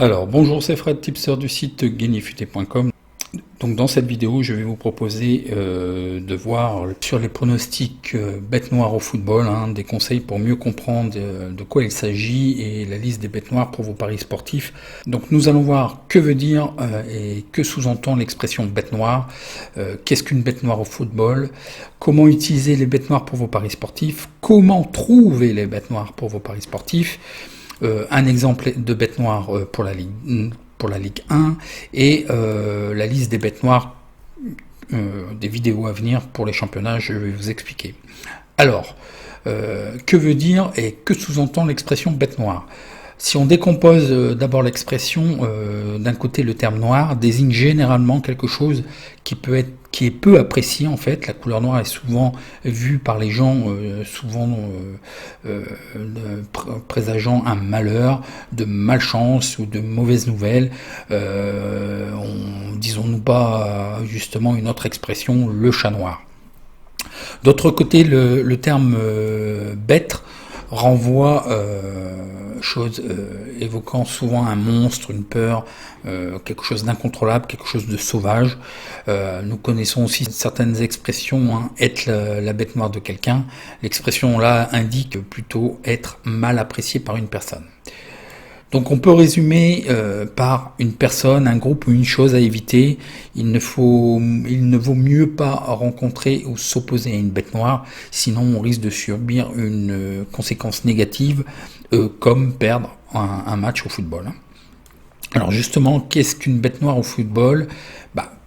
Alors, bonjour, c'est Fred, tipster du site gagnefutee.com. Donc, dans cette vidéo, je vais vous proposer de voir sur les pronostics bêtes noires au football, des conseils pour mieux comprendre de quoi il s'agit et la liste des bêtes noires pour vos paris sportifs. Donc, nous allons voir que veut dire et que sous-entend l'expression bête noire, qu'est-ce qu'une bête noire au football, comment utiliser les bêtes noires pour vos paris sportifs, comment trouver les bêtes noires pour vos paris sportifs. Un exemple de bête noire pour la Ligue 1 et la liste des bêtes noires des vidéos à venir pour les championnats, je vais vous expliquer. Alors, que veut dire et que sous-entend l'expression bête noire ? Si on décompose d'abord l'expression, d'un côté le terme noir désigne généralement quelque chose qui est peu apprécié en fait. La couleur noire est souvent vue par les gens, présageant un malheur, de malchance ou de mauvaises nouvelles. Disons-nous pas justement une autre expression, le chat noir. D'autre côté, le terme bête renvoie évoquant souvent un monstre, une peur, quelque chose d'incontrôlable, quelque chose de sauvage. Nous connaissons aussi certaines expressions, être la bête noire de quelqu'un. L'expression là indique plutôt être mal apprécié par une personne. Donc on peut résumer par une personne, un groupe ou une chose à éviter. Il ne vaut mieux pas rencontrer ou s'opposer à une bête noire, sinon on risque de subir une conséquence négative comme perdre un match au football. Alors justement, qu'est-ce qu'une bête noire au football ?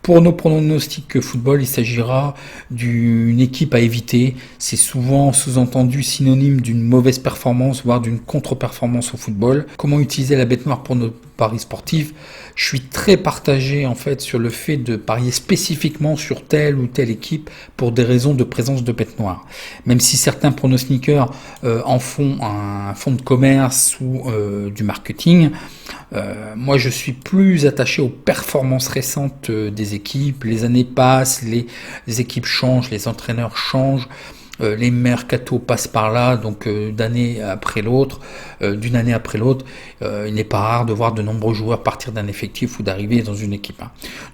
Pour nos pronostics football, il s'agira d'une équipe à éviter. C'est souvent sous-entendu synonyme d'une mauvaise performance, voire d'une contre-performance au football. Comment utiliser la bête noire pour nos paris sportifs ? Je suis très partagé en fait sur le fait de parier spécifiquement sur telle ou telle équipe pour des raisons de présence de bête noire. Même si certains pronostiqueurs en font un fonds de commerce ou du marketing, moi je suis plus attaché aux performances récentes des équipes. Les années passent, les équipes changent, les entraîneurs changent. Les mercatos passent par là, donc d'une année après l'autre, il n'est pas rare de voir de nombreux joueurs partir d'un effectif ou d'arriver dans une équipe.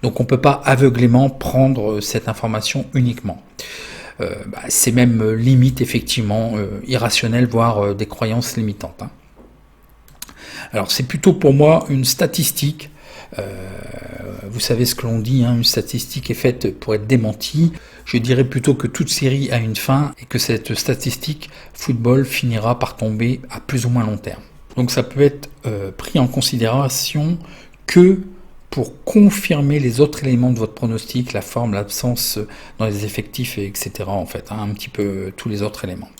Donc on ne peut pas aveuglément prendre cette information uniquement. C'est même limite effectivement irrationnel, voire des croyances limitantes. Alors c'est plutôt pour moi une statistique. Vous savez ce que l'on dit, une statistique est faite pour être démentie. Je dirais plutôt que toute série a une fin et que cette statistique football finira par tomber à plus ou moins long terme. Donc ça peut être pris en considération que pour confirmer les autres éléments de votre pronostic, la forme, l'absence dans les effectifs, etc. en fait, un petit peu tous les autres éléments.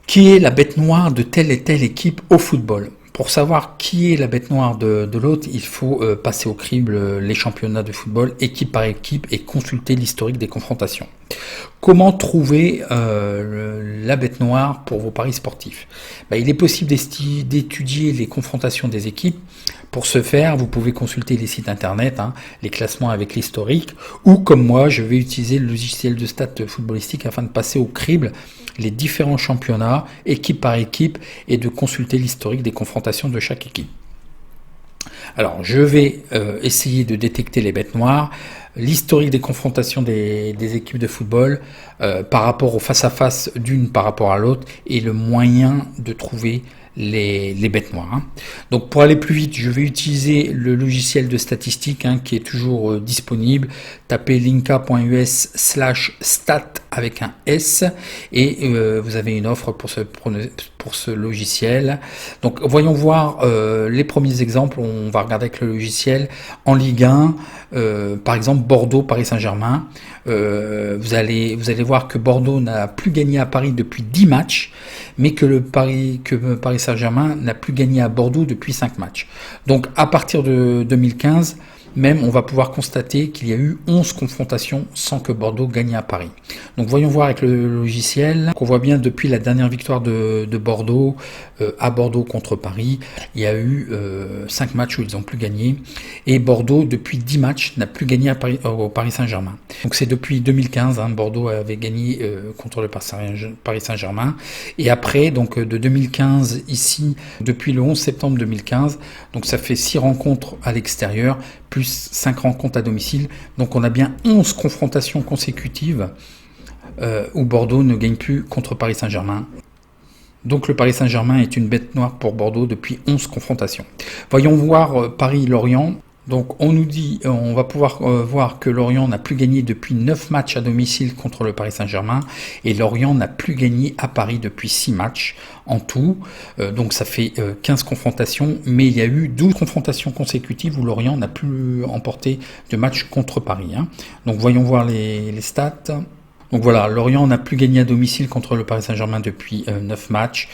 Qui est la bête noire de telle et telle équipe au football ? Pour savoir qui est la bête noire de l'autre, il faut passer au crible les championnats de football équipe par équipe et consulter l'historique des confrontations. Comment trouver la bête noire pour vos paris sportifs ? Il est possible d'étudier les confrontations des équipes. Pour ce faire, vous pouvez consulter les sites internet, les classements avec l'historique, ou comme moi, je vais utiliser le logiciel de stats footballistique afin de passer au crible les différents championnats, équipe par équipe, et de consulter l'historique des confrontations de chaque équipe. Alors, je vais essayer de détecter les bêtes noires, l'historique des confrontations des équipes de football par rapport au face-à-face d'une par rapport à l'autre, et le moyen de trouver les bêtes noires. Donc pour aller plus vite, je vais utiliser le logiciel de statistique qui est toujours disponible. Tapez linka.us/stat avec un S et vous avez une offre pour ce logiciel. Donc voyons voir les premiers exemples. On va regarder avec le logiciel en Ligue 1, par exemple Bordeaux, Paris Saint-Germain. Vous allez voir que Bordeaux n'a plus gagné à Paris depuis 10 matchs, mais que Paris Saint-Germain n'a plus gagné à Bordeaux depuis 5 matchs. Donc à partir de 2015, même on va pouvoir constater qu'il y a eu 11 confrontations sans que Bordeaux gagne à Paris. Donc voyons voir avec le logiciel, qu'on voit bien depuis la dernière victoire de Bordeaux, à Bordeaux contre Paris, il y a eu 5 matchs où ils n'ont plus gagné, et Bordeaux depuis 10 matchs n'a plus gagné à Paris, au Paris Saint-Germain. Donc c'est depuis 2015, hein, Bordeaux avait gagné contre le Paris Saint-Germain, et après donc de 2015 ici, depuis le 11 septembre 2015, donc ça fait 6 rencontres à l'extérieur, plus 5 rencontres à domicile, donc on a bien 11 confrontations consécutives où Bordeaux ne gagne plus contre Paris Saint-Germain. Donc le Paris Saint-Germain est une bête noire pour Bordeaux depuis 11 confrontations. Voyons voir Paris-Lorient. Donc on nous dit, on va pouvoir voir que Lorient n'a plus gagné depuis 9 matchs à domicile contre le Paris Saint-Germain, et Lorient n'a plus gagné à Paris depuis 6 matchs en tout. Donc ça fait 15 confrontations, mais il y a eu 12 confrontations consécutives où Lorient n'a plus emporté de match contre Paris, hein. Donc voyons voir les stats. Donc voilà, Lorient n'a plus gagné à domicile contre le Paris Saint-Germain depuis 9 matchs,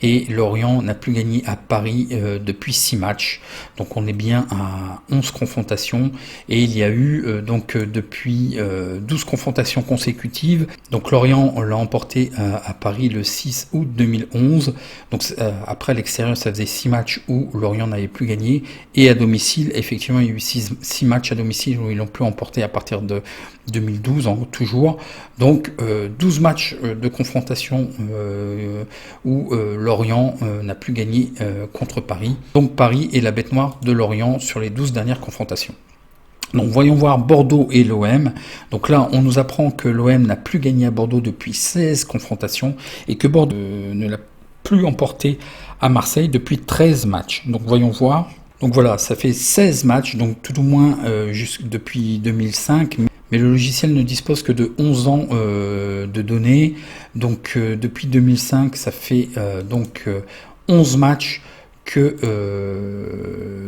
et Lorient n'a plus gagné à Paris depuis 6 matchs. Donc on est bien à 11 confrontations, et il y a eu depuis 12 confrontations consécutives. Donc Lorient l'a emporté à Paris le 6 août 2011. Donc après l'extérieur, ça faisait 6 matchs où Lorient n'avait plus gagné, et à domicile, effectivement, il y a eu 6 matchs à domicile où ils l'ont plus emporté à partir de 2012 toujours. Donc 12 matchs de confrontation où Lorient n'a plus gagné contre Paris. Donc Paris est la bête noire de Lorient sur les 12 dernières confrontations. Donc voyons voir Bordeaux et l'OM. Donc là on nous apprend que l'OM n'a plus gagné à Bordeaux depuis 16 confrontations, et que Bordeaux ne l'a plus emporté à Marseille depuis 13 matchs. Donc voyons voir. Donc voilà, ça fait 16 matchs, donc tout au moins depuis 2005. Mais le logiciel ne dispose que de 11 ans de données. Donc depuis 2005, ça fait 11 matchs que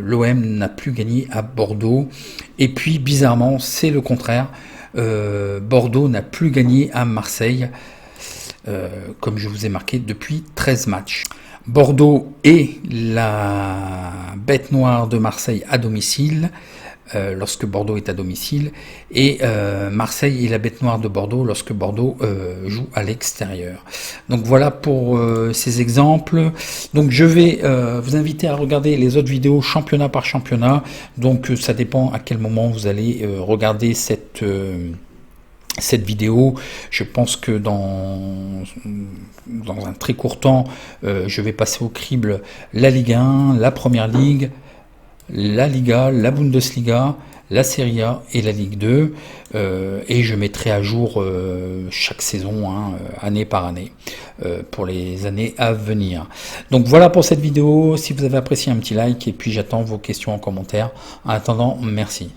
l'OM n'a plus gagné à Bordeaux. Et puis bizarrement, c'est le contraire. Bordeaux n'a plus gagné à Marseille, comme je vous ai marqué, depuis 13 matchs. Bordeaux est la bête noire de Marseille à domicile, lorsque Bordeaux est à domicile, et Marseille est la bête noire de Bordeaux lorsque Bordeaux joue à l'extérieur. Donc voilà pour ces exemples. Donc je vais vous inviter à regarder les autres vidéos championnat par championnat. Donc ça dépend à quel moment vous allez regarder cette vidéo. Je pense que dans un très court temps, je vais passer au crible la Ligue 1, la Première Ligue, la Liga, la Bundesliga, la Serie A et la Ligue 2, et je mettrai à jour chaque saison, année par année, pour les années à venir. Donc voilà pour cette vidéo. Si vous avez apprécié, un petit like, et puis j'attends vos questions en commentaire. En attendant, merci.